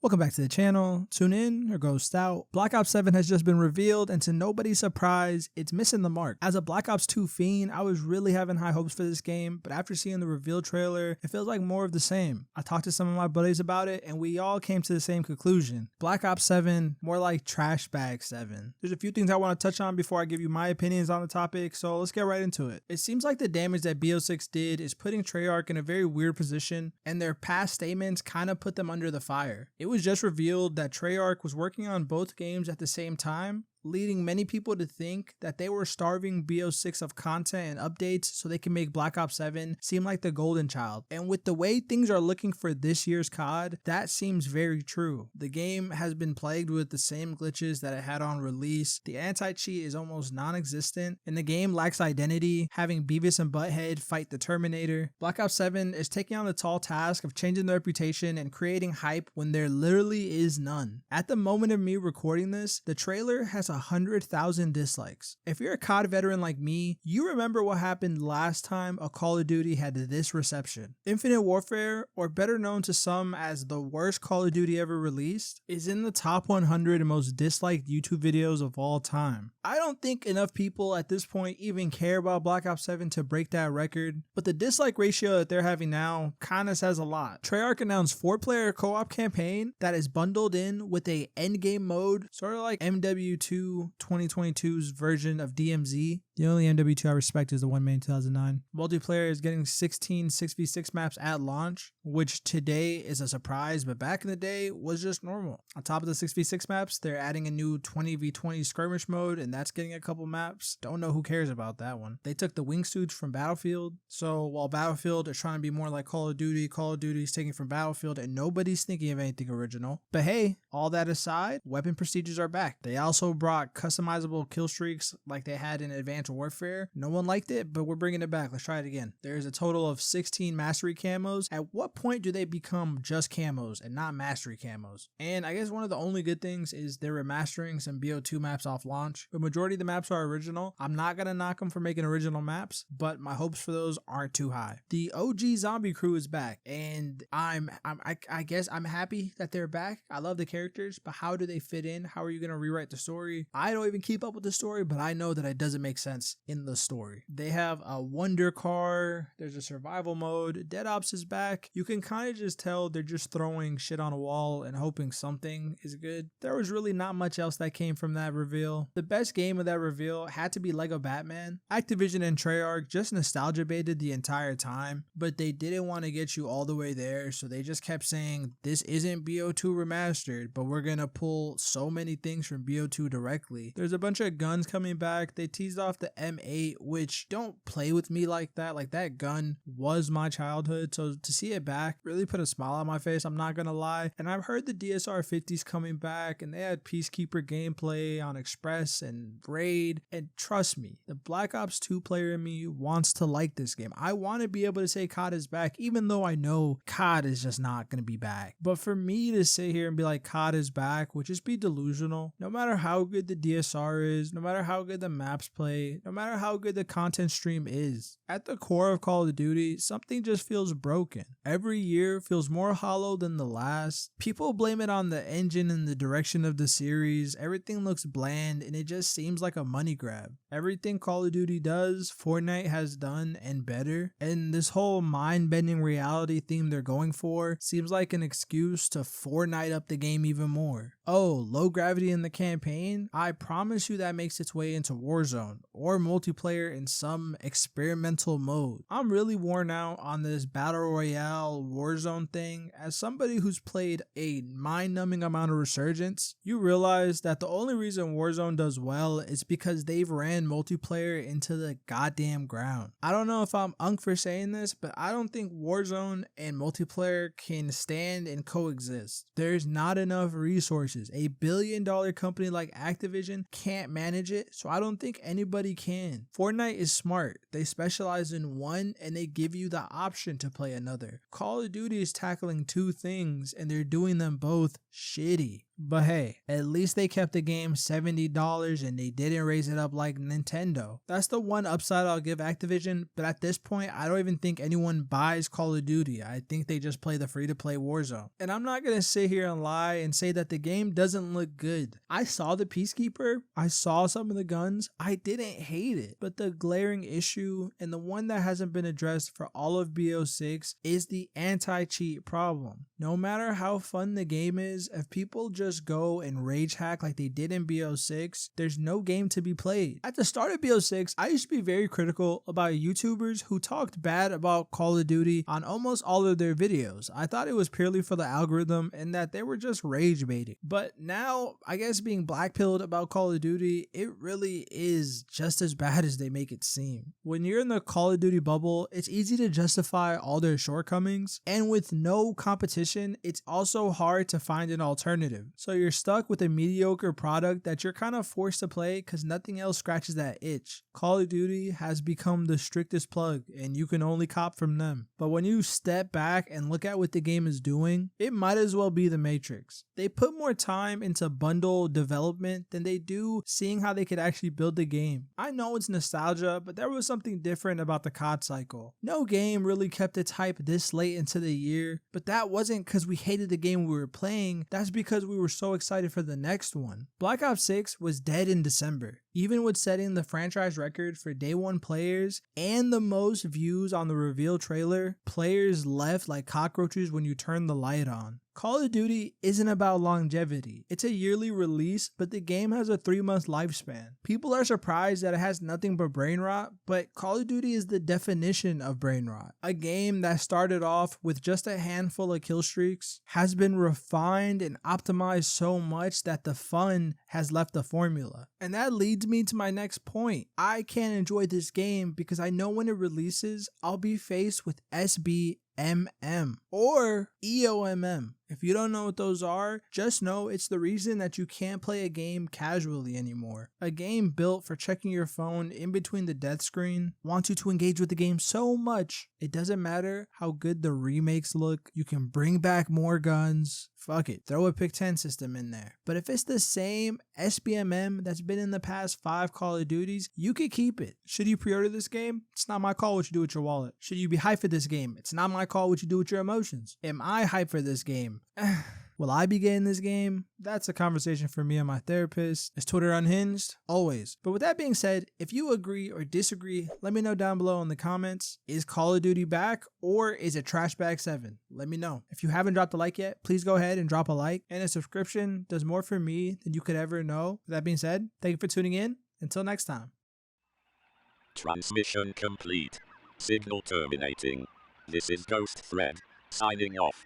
Welcome back to the channel. Tune in or ghost out. Black Ops 7 has just been revealed, and to nobody's surprise, it's missing the mark. As a Black Ops 2 fiend, I was really having high hopes for this game, but after seeing the reveal trailer, it feels like more of the same. I talked to some of my buddies about it, and we all came to the same conclusion. Black Ops 7, more like Trash Bag 7. There's a few things I want to touch on before I give you my opinions on the topic, so let's get right into it. It seems like the damage that BO6 did is putting Treyarch in a very weird position, and their past statements kind of put them under the fire. It was just revealed that Treyarch was working on both games at the same time, leading many people to think that they were starving BO6 of content and updates so they can make Black Ops 7 seem like the golden child. And with the way things are looking for this year's COD, that seems very true. The game has been plagued with the same glitches that it had on release. The anti-cheat is almost non-existent, and the game lacks identity, having Beavis and Butthead fight the Terminator. Black Ops 7 is taking on the tall task of changing the reputation and creating hype when there literally is none. At the moment of me recording this, the trailer has 100,000 dislikes. If you're a COD veteran like me, you remember what happened last time a Call of Duty had this reception. Infinite Warfare, or better known to some as the worst Call of Duty ever released, is in the top 100 most disliked YouTube videos of all time. I don't think enough people at this point even care about Black Ops 7 to break that record, but the dislike ratio that they're having now kinda says a lot. Treyarch announced 4-player co-op campaign that is bundled in with a endgame mode, sort of like MW2 2022's version of DMZ. The only MW2 I respect is the one made in 2009. Multiplayer is getting 16 6v6 maps at launch, which today is a surprise, but back in the day was just normal. On top of the 6v6 maps, they're adding a new 20v20 skirmish mode, and that's getting a couple maps. Don't know who cares about that one. They took the wingsuits from Battlefield, so while Battlefield is trying to be more like Call of Duty is taking from Battlefield, and nobody's thinking of anything original. But hey, all that aside, weapon procedures are back. They also brought customizable kill streaks like they had in Advanced Warfare. No one liked it, but we're bringing it back. Let's try it again. There's a total of 16 mastery camos. At what point do they become just camos and not mastery camos? And I guess one of the only good things is they're remastering some BO2 maps off launch. The majority of the maps are original. I'm not gonna knock them for making original maps, but my hopes for those aren't too high. The OG zombie crew is back, and I guess I'm happy that they're back. I love the characters, but how do they fit in? How are you gonna rewrite the story? I don't even keep up with the story, but I know that it doesn't make sense in the story. They have a wonder car, there's a survival mode, Dead Ops is back. You can kind of just tell they're just throwing shit on a wall and hoping something is good. There was really not much else that came from that reveal. The best game of that reveal had to be Lego Batman. Activision and Treyarch just nostalgia baited the entire time, but they didn't want to get you all the way there, so they just kept saying this isn't BO2 remastered, but we're gonna pull so many things from BO2 directly. There's a bunch of guns coming back. They teased off the M8, which don't play with me like that. Like, that gun was my childhood, so to see it back really put a smile on my face, I'm not gonna lie. And I've heard the DSR 50s coming back, and they had Peacekeeper gameplay on Express and Raid, and trust me, the Black Ops 2 player in me wants to like this game. I want to be able to say COD is back, even though I know COD is just not gonna be back. But for me to sit here and be like COD is back would just be delusional. No matter how good the DSR is, no matter how good the maps play, no matter how good the content stream is, at the core of Call of Duty, something just feels broken. Every year feels more hollow than the last. People blame it on the engine and the direction of the series. Everything looks bland and it just seems like a money grab. Everything Call of Duty does, Fortnite has done and better. And this whole mind-bending reality theme they're going for seems like an excuse to Fortnite up the game even more. Oh, low gravity in the campaign? I promise you that makes its way into Warzone or multiplayer in some experimental mode. I'm really worn out on this battle royale Warzone thing. As somebody who's played a mind-numbing amount of Resurgence, you realize that the only reason Warzone does well is because they've ran multiplayer into the goddamn ground. I don't know if I'm unk for saying this, but I don't think Warzone and multiplayer can stand and coexist. There's not enough resources. A billion-dollar company like Activision can't manage it, so I don't think anybody can. Fortnite is smart. They specialize in one and they give you the option to play another. Call of Duty is tackling two things and they're doing them both shitty. But hey, at least they kept the game $70 and they didn't raise it up like Nintendo. That's the one upside I'll give Activision, but at this point, I don't even think anyone buys Call of Duty. I think they just play the free-to-play Warzone. And I'm not gonna sit here and lie and say that the game doesn't look good. I saw the Peacekeeper, I saw some of the guns, I didn't hate it. But the glaring issue, and the one that hasn't been addressed for all of BO6, is the anti-cheat problem. No matter how fun the game is, if people just go and rage hack like they did in BO6, there's no game to be played. At the start of BO6, I used to be very critical about YouTubers who talked bad about Call of Duty on almost all of their videos. I thought it was purely for the algorithm and that they were just rage baiting. But now, I guess being blackpilled about Call of Duty, it really is just as bad as they make it seem. When you're in the Call of Duty bubble, it's easy to justify all their shortcomings, and with no competition, it's also hard to find an alternative. So you're stuck with a mediocre product that you're kind of forced to play because nothing else scratches that itch. Call of Duty has become the strictest plug and you can only cop from them. But when you step back and look at what the game is doing, it might as well be the Matrix. They put more time into bundle development than they do seeing how they could actually build the game. I know it's nostalgia, but there was something different about the COD cycle. No game really kept its hype this late into the year, but that wasn't because we hated the game we were playing, that's because we were so excited for the next one. Black Ops 6 was dead in December. Even with setting the franchise record for day one players and the most views on the reveal trailer, players left like cockroaches when you turn the light on. Call of Duty isn't about longevity. It's a yearly release, but the game has a 3-month lifespan. People are surprised that it has nothing but brain rot, but Call of Duty is the definition of brain rot. A game that started off with just a handful of kill streaks has been refined and optimized so much that the fun has left the formula. And that leads me to my next point. I can't enjoy this game because I know when it releases, I'll be faced with SBMM or EOMM. If you don't know what those are, just know it's the reason that you can't play a game casually anymore. A game built for checking your phone in between the death screen wants you to engage with the game so much. It doesn't matter how good the remakes look, you can bring back more guns. Fuck it, throw a pick 10 system in there. But if it's the same SBMM that's been in the past 5 Call of Duties, you can keep it. Should you pre-order this game? It's not my call what you do with your wallet. Should you be hyped for this game? It's not my call what you do with your emotions. Am I hyped for this game? Will I be getting this game? That's a conversation for me and my therapist. Is Twitter unhinged? Always. But with that being said, if you agree or disagree, let me know down below in the comments. Is Call of Duty back or is it Trash Bag 7? Let me know. If you haven't dropped a like yet, please go ahead and drop a like. And a subscription does more for me than you could ever know. With that being said, thank you for tuning in. Until next time. Transmission complete. Signal terminating. This is ghostthread, signing off.